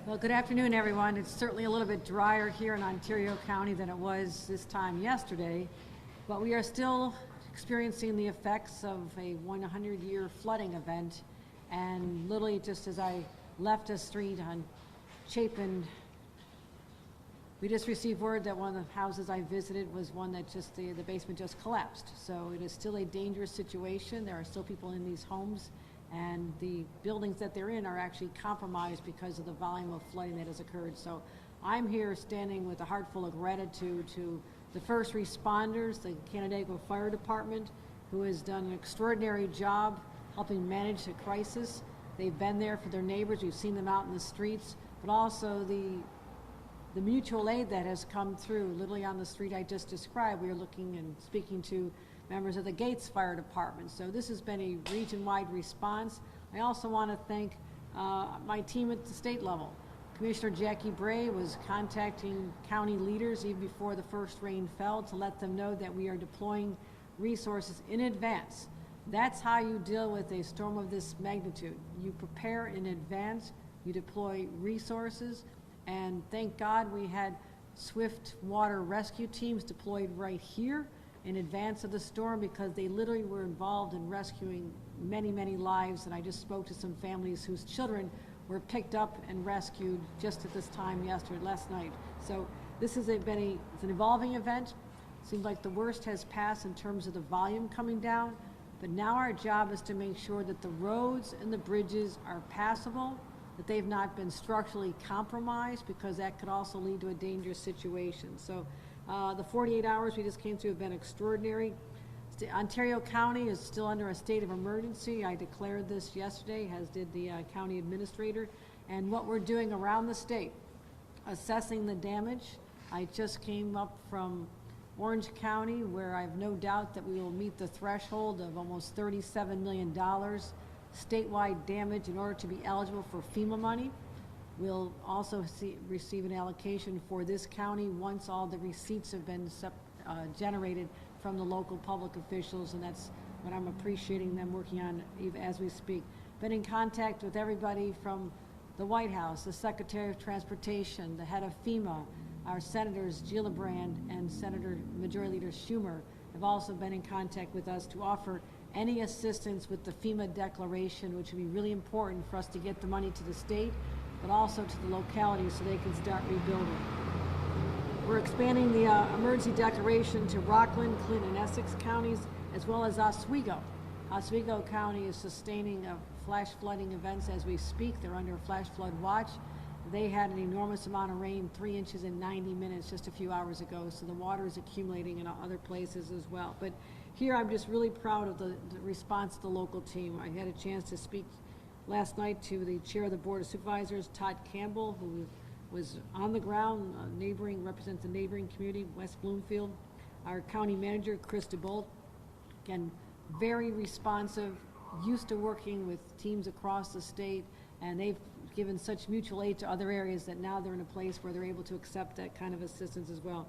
Well, good afternoon, everyone. It's certainly a little bit drier here in Ontario County than it was this time yesterday, but we are still experiencing the effects of a 100-year flooding event. And literally, just as I left a street on Chapin, we just received word that one of the houses I visited was one that just the basement just collapsed. So it is still a dangerous situation. There are still people in these homes, and the buildings that they're in are actually compromised because of the volume of flooding that has occurred. So I'm here standing with a heart full of gratitude to the first responders, the Canandaigua Fire Department, who has done an extraordinary job helping manage the crisis. They've been there for their neighbors. We've seen them out in the streets, but also the mutual aid that has come through. Literally on the street I just described, we are looking and speaking to members of the Gates Fire Department. So this has been a region-wide response. I also want to thank my team at the state level. Commissioner Jackie Bray was contacting county leaders even before the first rain fell to let them know that we are deploying resources in advance. That's how you deal with a storm of this magnitude. You prepare in advance, you deploy resources, and thank God we had swift water rescue teams deployed right here in advance of the storm, because they literally were involved in rescuing many, many lives. And I just spoke to some families whose children were picked up and rescued just at this time last night. So this has been it's an evolving event. It seems like the worst has passed in terms of the volume coming down, but now our job is to make sure that the roads and the bridges are passable, that they've not been structurally compromised, because that could also lead to a dangerous situation. So the 48 hours we just came through have been extraordinary. Ontario County is still under a state of emergency. I declared this yesterday, as did the county administrator. And what we're doing around the state, assessing the damage. I just came up from Orange County, where I have no doubt that we will meet the threshold of almost $37 million statewide damage in order to be eligible for FEMA money. We'll also receive an allocation for this county once all the receipts have been generated from the local public officials, and that's what I'm appreciating them working on as we speak. Been in contact with everybody from the White House, the Secretary of Transportation, the head of FEMA, our Senators Gillibrand and Senator Majority Leader Schumer have also been in contact with us to offer any assistance with the FEMA declaration, which would be really important for us to get the money to the state, but also to the localities so they can start rebuilding. We're expanding the emergency declaration to Rockland, Clinton, and Essex counties, as well as Oswego. Oswego County is sustaining flash flooding events as we speak. They're under a flash flood watch. They had an enormous amount of rain, 3 inches in 90 minutes just a few hours ago, so the water is accumulating in other places as well. But here I'm just really proud of the response of the local team. I had a chance to speak last night to the chair of the Board of Supervisors, Todd Campbell, who was on the ground, represents the neighboring community, West Bloomfield. Our county manager, Chris DeBolt, again, very responsive, used to working with teams across the state, and they've given such mutual aid to other areas that now they're in a place where they're able to accept that kind of assistance as well.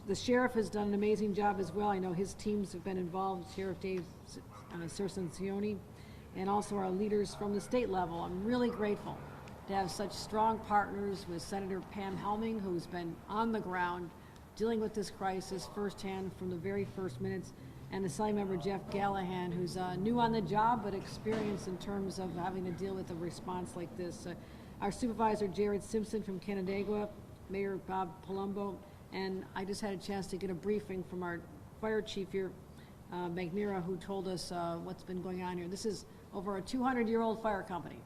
The sheriff has done an amazing job as well. I know his teams have been involved, Sheriff Dave Cercincioni, and also our leaders from the state level. I'm really grateful to have such strong partners with Senator Pam Helming, who's been on the ground dealing with this crisis firsthand from the very first minutes, and Assembly Member Jeff Gallahan, who's new on the job but experienced in terms of having to deal with a response like this. Our Supervisor Jared Simpson from Canandaigua, Mayor Bob Palumbo, and I just had a chance to get a briefing from our fire chief here, Magnera, who told us what's been going on here. This is over a 200-year-old fire company,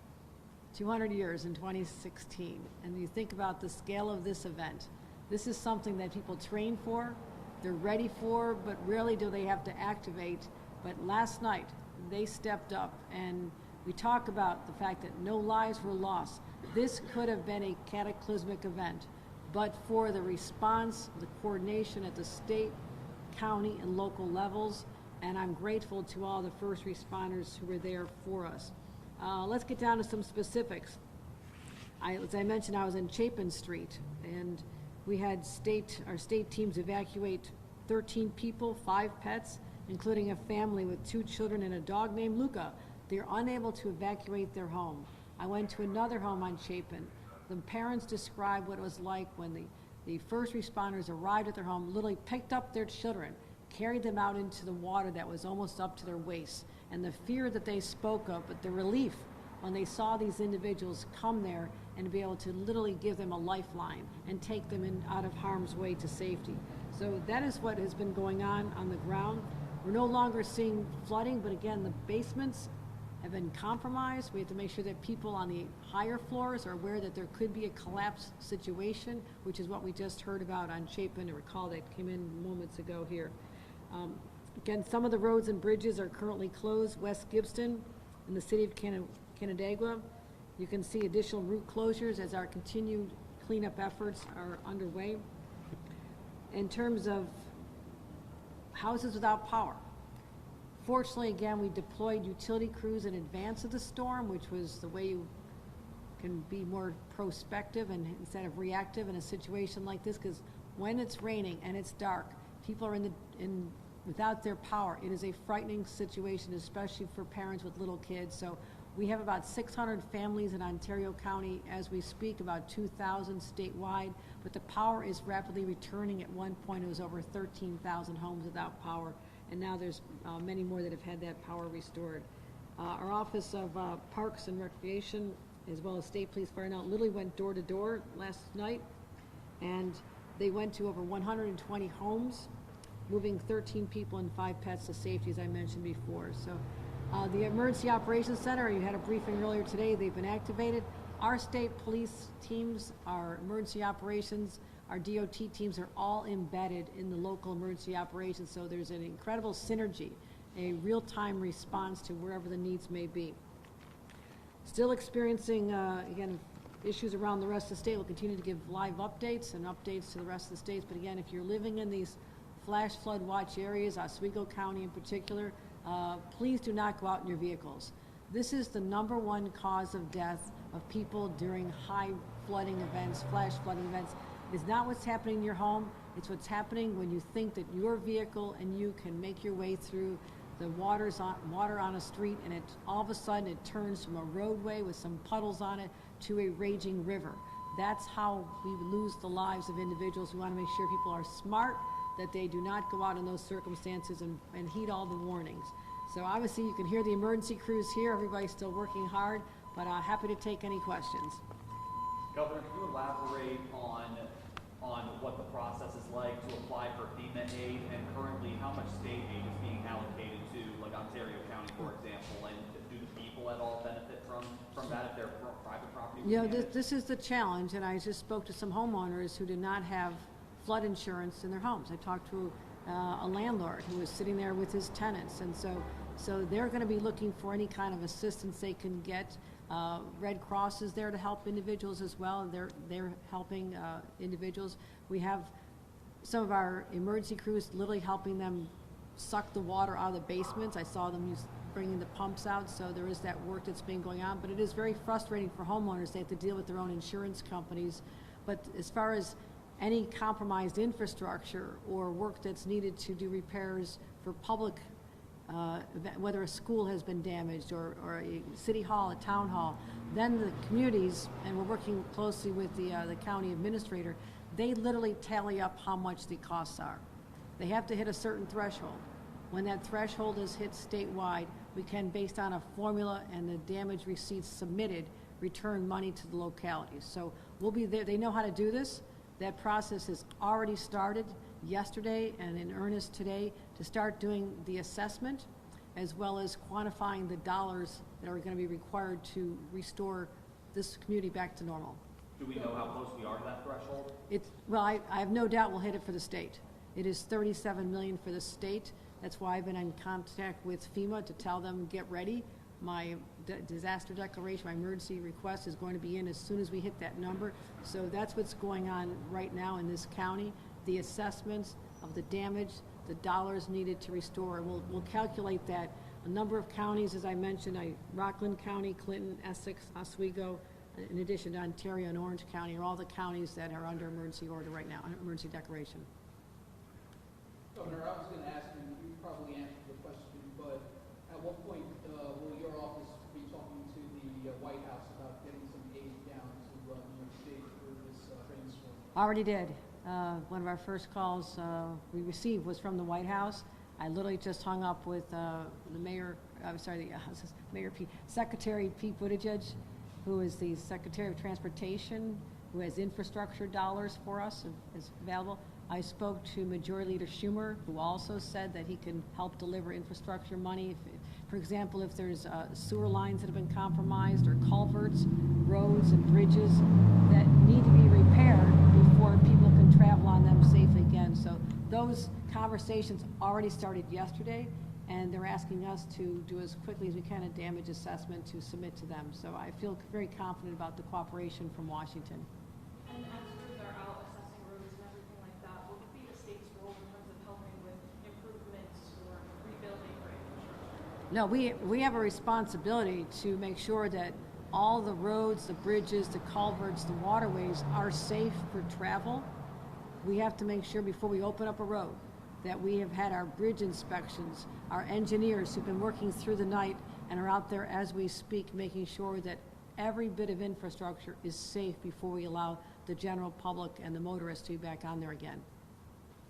200 years in 2016. And you think about the scale of this event. This is something that people train for, they're ready for, but rarely do they have to activate. But last night, they stepped up, and we talk about the fact that no lives were lost. This could have been a cataclysmic event, but for the response, the coordination at the state, county, and local levels, and I'm grateful to all the first responders who were there for us. Let's get down to some specifics. As I mentioned, I was in Chapin Street, and we had our state teams evacuate 13 people, 5 pets, including a family with 2 children and a dog named Luca. They're unable to evacuate their home. I went to another home on Chapin. The parents described what it was like when the first responders arrived at their home, literally picked up their children, carried them out into the water that was almost up to their waists. And the fear that they spoke of, but the relief when they saw these individuals come there and be able to literally give them a lifeline and take them out of harm's way to safety. So that is what has been going on the ground. We're no longer seeing flooding, but again, the basements have been compromised. We have to make sure that people on the higher floors are aware that there could be a collapse situation, which is what we just heard about on Chapin, to recall that came in moments ago here. Again, some of the roads and bridges are currently closed. West Gibbston in the city of Canandaigua, you can see additional route closures as our continued cleanup efforts are underway. In terms of houses without power, fortunately, again, we deployed utility crews in advance of the storm, which was the way you can be more prospective and instead of reactive in a situation like this, because when it's raining and it's dark, people are without their power. It is a frightening situation, especially for parents with little kids. So we have about 600 families in Ontario County as we speak, about 2,000 statewide, but the power is rapidly returning. At one point, it was over 13,000 homes without power, and now there's many more that have had that power restored. Our Office of Parks and Recreation, as well as State Police Fire Now, literally went door to door last night, and they went to over 120 homes, moving 13 people and 5 pets to safety, as I mentioned before. So the Emergency Operations Center, you had a briefing earlier today, they've been activated. Our state police teams, our emergency operations, our DOT teams are all embedded in the local emergency operations, so there's an incredible synergy, a real-time response to wherever the needs may be. Still experiencing, again, issues around the rest of the state. We'll continue to give live updates and updates to the rest of the states, but again, if you're living in these flash flood watch areas, Oswego County in particular, please do not go out in your vehicles. This is the #1 cause of death of people during high flooding events, flash flooding events. It is not what's happening in your home, it's what's happening when you think that your vehicle and you can make your way through the water on a street, and all of a sudden it turns from a roadway with some puddles on it to a raging river. That's how we lose the lives of individuals. We want to make sure people are smart, that they do not go out in those circumstances and heed all the warnings. So obviously you can hear the emergency crews here. Everybody's still working hard, but happy to take any questions. Governor, can you elaborate on what the process is like to apply for FEMA aid, and currently how much state aid is being allocated to, like, Ontario County, for example, and do the people at all benefit from that if their private property was damaged? This is the challenge, and I just spoke to some homeowners who did not have flood insurance in their homes. I talked to a landlord who was sitting there with his tenants, and so they're going to be looking for any kind of assistance they can get. Red Cross is there to help individuals as well. They're helping individuals. We have some of our emergency crews literally helping them suck the water out of the basements. I saw them bringing the pumps out, so there is that work that's been going on. But it is very frustrating for homeowners. They have to deal with their own insurance companies. But as far as any compromised infrastructure or work that's needed to do repairs for public, whether a school has been damaged or a city hall, a town hall, then the communities, and we're working closely with the county administrator, they literally tally up how much the costs are. They have to hit a certain threshold. When that threshold is hit statewide, we can, based on a formula and the damage receipts submitted, return money to the localities. So we'll be there. They know how to do this. That process has already started yesterday and in earnest today to start doing the assessment, as well as quantifying the dollars that are going to be required to restore this community back to normal. Do we know how close we are to that threshold? Well, I have no doubt we'll hit it for the state. It is $37 million for the state. That's why I've been in contact with FEMA to tell them, get ready. My disaster declaration, my emergency request is going to be in as soon as we hit that number. So that's what's going on right now in this county. The assessments of the damage, the dollars needed to restore. We'll calculate that. A number of counties, as I mentioned, Rockland County, Clinton, Essex, Oswego, in addition to Ontario and Orange County, are all the counties that are under emergency order right now, emergency declaration. Governor, I was going to ask you probably answered the question, but at what point will your office be talking to the White House about getting some aid down to New York State for this rainstorm? Already did. One of our first calls we received was from the White House. I literally just hung up with the mayor, Secretary Pete Buttigieg, who is the Secretary of Transportation, who has infrastructure dollars for us is available. I spoke to Majority Leader Schumer, who also said that he can help deliver infrastructure money. For example, if there's sewer lines that have been compromised or culverts, roads and bridges that need to be repaired before people can travel on them safely again. So those conversations already started yesterday, and they're asking us to do as quickly as we can a damage assessment to submit to them. So I feel very confident about the cooperation from Washington. And as crews are out assessing roads and everything like that, what would be the state's role in terms of helping with improvements or rebuilding for infrastructure? No, we have a responsibility to make sure that all the roads, the bridges, the culverts, the waterways are safe for travel. We have to make sure before we open up a road that we have had our bridge inspections, our engineers who've been working through the night and are out there as we speak, making sure that every bit of infrastructure is safe before we allow the general public and the motorists to be back on there again.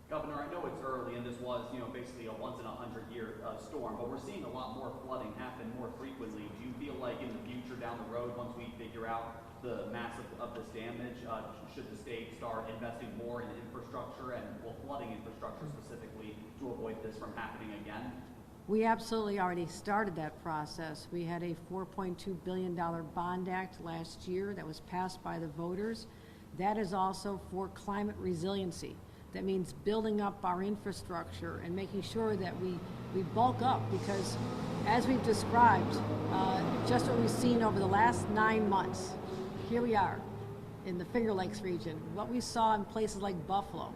Governor, I know it's early and this was, basically a once in a 100-year storm, but we're seeing a lot more flooding happen more frequently. Do you feel like in the future down the road, once we figure out the mass of this damage, should the state start investing more in infrastructure and flooding infrastructure specifically to avoid this from happening again? We absolutely already started that process. We had a $4.2 billion bond act last year that was passed by the voters. That is also for climate resiliency. That means building up our infrastructure and making sure that we bulk up, because as we've described, just what we've seen over the last 9 months, here we are in the Finger Lakes region. What we saw in places like Buffalo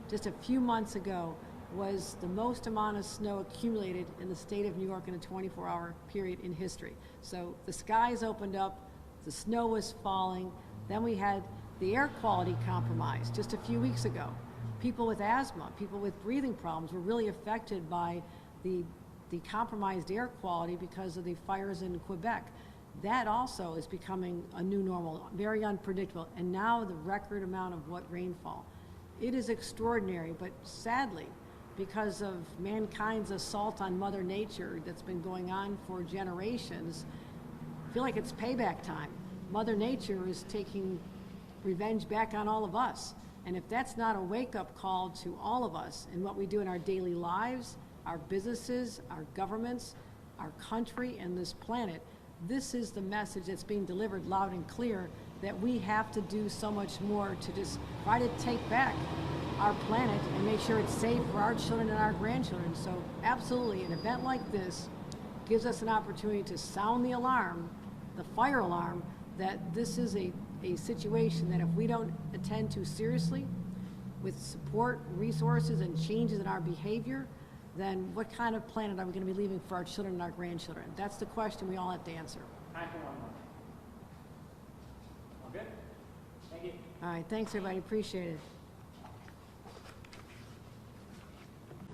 just a few months ago was the most amount of snow accumulated in the state of New York in a 24-hour period in history. So the skies opened up, the snow was falling, then we had the air quality compromised just a few weeks ago. People with asthma, people with breathing problems were really affected by the compromised air quality because of the fires in Quebec. That also is becoming a new normal, very unpredictable. And now the record amount of rainfall. It is extraordinary, but sadly, because of mankind's assault on Mother Nature that's been going on for generations, I feel like it's payback time. Mother Nature is taking revenge back on all of us. And if that's not a wake-up call to all of us in what we do in our daily lives, our businesses, our governments, our country, and this planet, this is the message that's being delivered loud and clear, that we have to do so much more to just try to take back our planet and make sure it's safe for our children and our grandchildren. So absolutely, an event like this gives us an opportunity to sound the alarm, the fire alarm, that this is a situation that if we don't attend to seriously with support, resources, and changes in our behavior, then what kind of planet are we going to be leaving for our children and our grandchildren? That's the question we all have to answer. Time for one more. All good? Thank you. All right, thanks everybody, appreciate it.